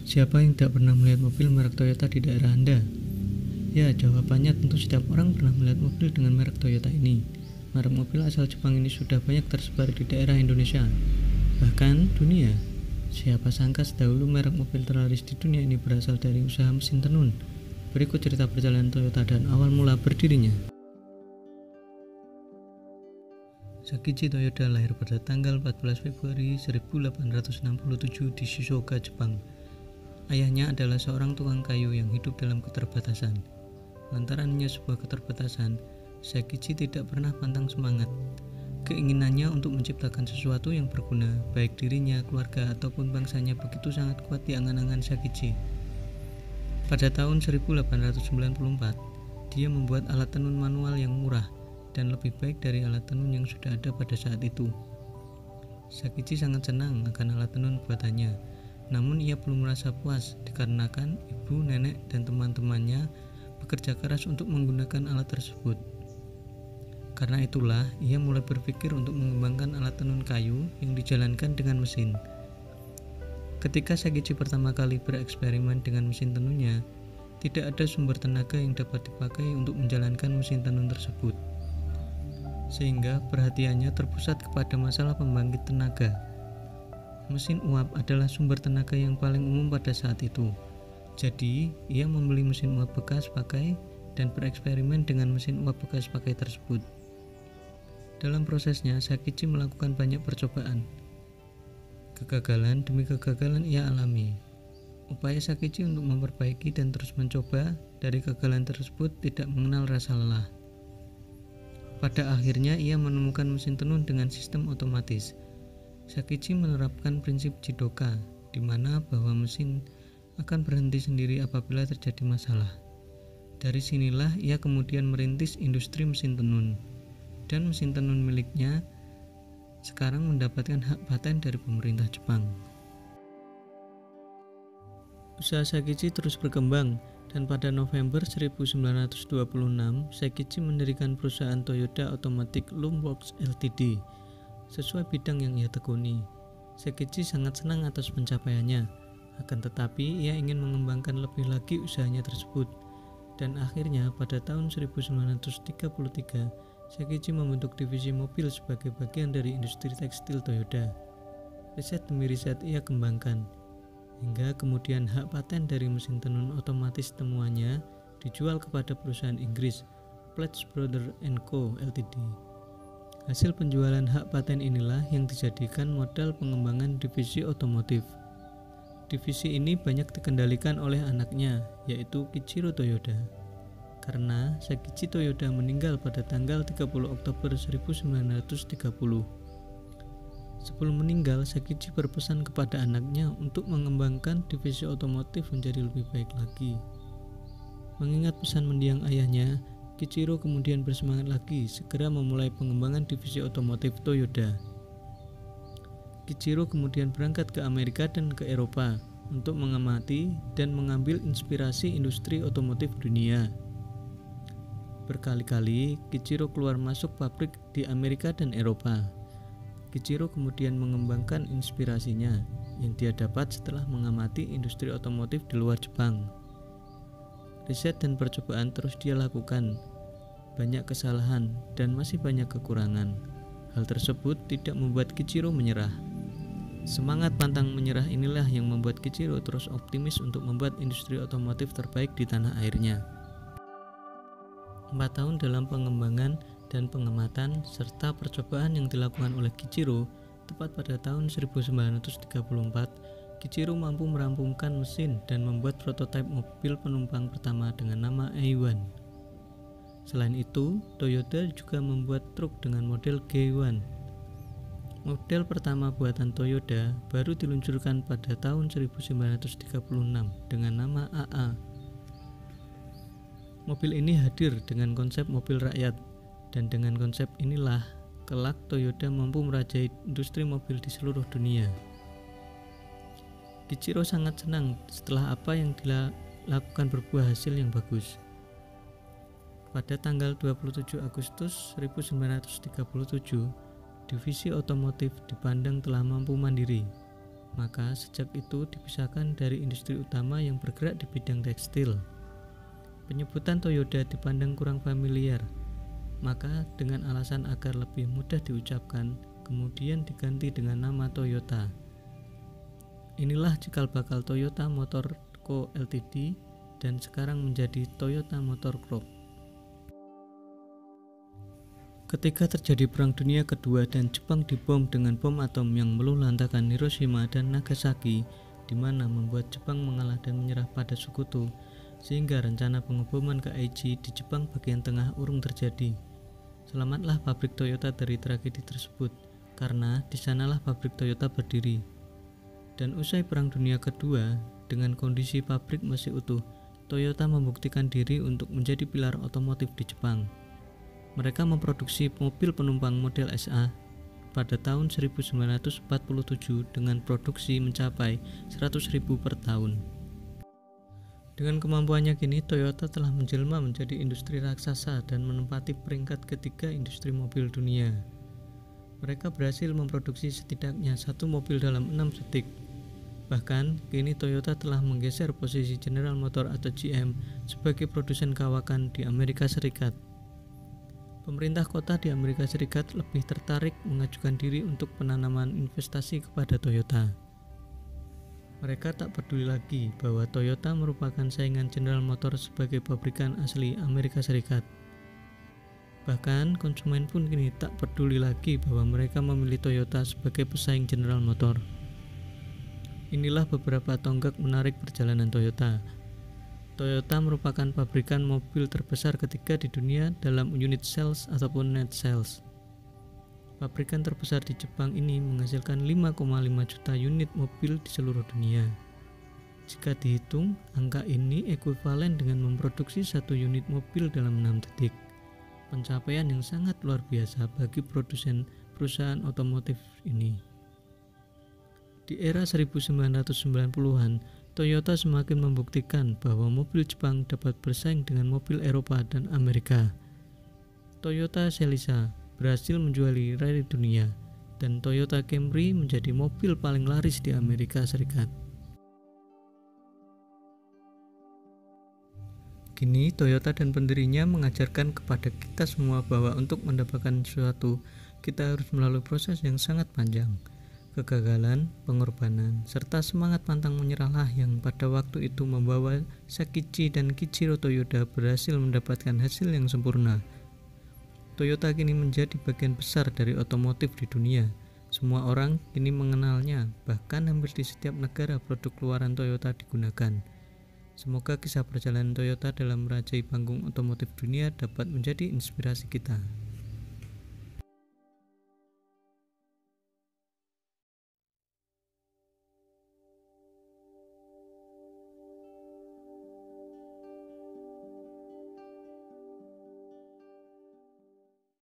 Siapa yang tidak pernah melihat mobil merek Toyota di daerah Anda? Ya, jawabannya tentu setiap orang pernah melihat mobil dengan merek Toyota ini. Merek mobil asal Jepang ini sudah banyak tersebar di daerah Indonesia, bahkan dunia. Siapa sangka sedahulu merek mobil terlaris di dunia ini berasal dari usaha mesin tenun. Berikut cerita perjalanan Toyota dan awal mula berdirinya. Sakichi Toyoda lahir pada tanggal 14 Februari 1867 di Shizuoka, Jepang. Ayahnya adalah seorang tukang kayu yang hidup dalam keterbatasan. Lantaran hanya sebuah keterbatasan, Sakichi tidak pernah pantang semangat. Keinginannya untuk menciptakan sesuatu yang berguna, baik dirinya, keluarga, ataupun bangsanya begitu sangat kuat di angan-angan Sakichi. Pada tahun 1894, dia membuat alat tenun manual yang murah dan lebih baik dari alat tenun yang sudah ada pada saat itu. Sakichi sangat senang akan alat tenun buatannya. Namun ia belum merasa puas dikarenakan ibu, nenek, dan teman-temannya bekerja keras untuk menggunakan alat tersebut. Karena itulah ia mulai berpikir untuk mengembangkan alat tenun kayu yang dijalankan dengan mesin. Ketika Sakichi pertama kali bereksperimen dengan mesin tenunnya, tidak ada sumber tenaga yang dapat dipakai untuk menjalankan mesin tenun tersebut. Sehingga perhatiannya terpusat kepada masalah pembangkit tenaga. Mesin uap adalah sumber tenaga yang paling umum pada saat itu. Jadi, ia membeli mesin uap bekas pakai dan bereksperimen dengan mesin uap bekas pakai tersebut. Dalam prosesnya, Sakichi melakukan banyak percobaan. Kegagalan demi kegagalan ia alami. Upaya Sakichi untuk memperbaiki dan terus mencoba dari kegagalan tersebut tidak mengenal rasa lelah. Pada akhirnya, ia menemukan mesin tenun dengan sistem otomatis. Sakichi menerapkan prinsip Jidoka, di mana bahwa mesin akan berhenti sendiri apabila terjadi masalah. Dari sinilah ia kemudian merintis industri mesin tenun, dan mesin tenun miliknya sekarang mendapatkan hak paten dari pemerintah Jepang. Usaha Sakichi terus berkembang, dan pada November 1926, Sakichi mendirikan perusahaan Toyota Automatic Loom Works Ltd. Sesuai bidang yang ia tekuni. Sakichi sangat senang atas pencapaiannya, akan tetapi ia ingin mengembangkan lebih lagi usahanya tersebut. Dan akhirnya pada tahun 1933, Sakichi membentuk divisi mobil sebagai bagian dari industri tekstil Toyota. Riset demi riset ia kembangkan, hingga kemudian hak paten dari mesin tenun otomatis temuannya dijual kepada perusahaan Inggris, Pledge Brothers & Co. Ltd. Hasil penjualan hak paten inilah yang dijadikan modal pengembangan divisi otomotif. Divisi ini banyak dikendalikan oleh anaknya, yaitu Kiichiro Toyoda. Karena Sakichi Toyoda meninggal pada tanggal 30 Oktober 1930. Sebelum meninggal, Sakichi berpesan kepada anaknya untuk mengembangkan divisi otomotif menjadi lebih baik lagi. Mengingat pesan mendiang ayahnya, Kiichiro kemudian bersemangat lagi segera memulai pengembangan divisi otomotif Toyota. Kiichiro kemudian berangkat ke Amerika dan ke Eropa untuk mengamati dan mengambil inspirasi industri otomotif dunia. Berkali-kali Kiichiro keluar masuk pabrik di Amerika dan Eropa. Kiichiro kemudian mengembangkan inspirasinya yang dia dapat setelah mengamati industri otomotif di luar Jepang. Riset dan percobaan terus dia lakukan. Banyak kesalahan dan masih banyak kekurangan. Hal tersebut tidak membuat Kiichiro menyerah. Semangat pantang menyerah inilah yang membuat Kiichiro terus optimis untuk membuat industri otomotif terbaik di tanah airnya. 4 tahun dalam pengembangan dan pengamatan serta percobaan yang dilakukan oleh Kiichiro, tepat pada tahun 1934, Kiichiro mampu merampungkan mesin dan membuat prototipe mobil penumpang pertama dengan nama A1. Selain itu, Toyota juga membuat truk dengan model G1. Model pertama buatan Toyota baru diluncurkan pada tahun 1936 dengan nama AA. Mobil ini hadir dengan konsep mobil rakyat, dan dengan konsep inilah kelak Toyota mampu merajai industri mobil di seluruh dunia. Kiichiro sangat senang setelah apa yang dilakukan berbuah hasil yang bagus. Pada tanggal 27 Agustus 1937, divisi otomotif dipandang telah mampu mandiri. Maka sejak itu dipisahkan dari industri utama yang bergerak di bidang tekstil. Penyebutan Toyota dipandang kurang familiar, maka dengan alasan agar lebih mudah diucapkan, kemudian diganti dengan nama Toyota. Inilah cikal bakal Toyota Motor Co. Ltd dan sekarang menjadi Toyota Motor Corp. Ketika terjadi Perang Dunia Kedua dan Jepang dibom dengan bom atom yang meluluhlantakkan Hiroshima dan Nagasaki, di mana membuat Jepang mengalah dan menyerah pada sekutu, sehingga rencana pengeboman ke Aichi di Jepang bagian tengah urung terjadi. Selamatlah pabrik Toyota dari tragedi tersebut, karena di sanalah pabrik Toyota berdiri. Dan usai Perang Dunia Kedua, dengan kondisi pabrik masih utuh, Toyota membuktikan diri untuk menjadi pilar otomotif di Jepang. Mereka memproduksi mobil penumpang model SA pada tahun 1947 dengan produksi mencapai 100.000 per tahun. Dengan kemampuannya kini, Toyota telah menjelma menjadi industri raksasa dan menempati peringkat ketiga industri mobil dunia. Mereka berhasil memproduksi setidaknya satu mobil dalam 6 detik. Bahkan, kini Toyota telah menggeser posisi General Motor atau GM sebagai produsen kawakan di Amerika Serikat. Pemerintah kota di Amerika Serikat lebih tertarik mengajukan diri untuk penanaman investasi kepada Toyota. Mereka tak peduli lagi bahwa Toyota merupakan saingan General Motors sebagai pabrikan asli Amerika Serikat. Bahkan konsumen pun kini tak peduli lagi bahwa mereka memilih Toyota sebagai pesaing General Motors. Inilah beberapa tonggak menarik perjalanan Toyota. Toyota merupakan pabrikan mobil terbesar ketiga di dunia dalam unit sales ataupun net sales. Pabrikan terbesar di Jepang ini menghasilkan 5,5 juta unit mobil di seluruh dunia. Jika dihitung, angka ini ekuivalen dengan memproduksi satu unit mobil dalam 6 detik. Pencapaian yang sangat luar biasa bagi produsen perusahaan otomotif ini. Di era 1990-an, Toyota semakin membuktikan bahwa mobil Jepang dapat bersaing dengan mobil Eropa dan Amerika. Toyota Celica berhasil menjuali rally dunia, dan Toyota Camry menjadi mobil paling laris di Amerika Serikat. Kini Toyota dan pendirinya mengajarkan kepada kita semua bahwa untuk mendapatkan sesuatu, kita harus melalui proses yang sangat panjang. Kegagalan, pengorbanan, serta semangat pantang menyerahlah yang pada waktu itu membawa Sakichi dan Kiichiro Toyoda berhasil mendapatkan hasil yang sempurna. Toyota kini menjadi bagian besar dari otomotif di dunia. Semua orang kini mengenalnya, bahkan hampir di setiap negara produk keluaran Toyota digunakan. Semoga kisah perjalanan Toyota dalam merajai panggung otomotif dunia dapat menjadi inspirasi kita.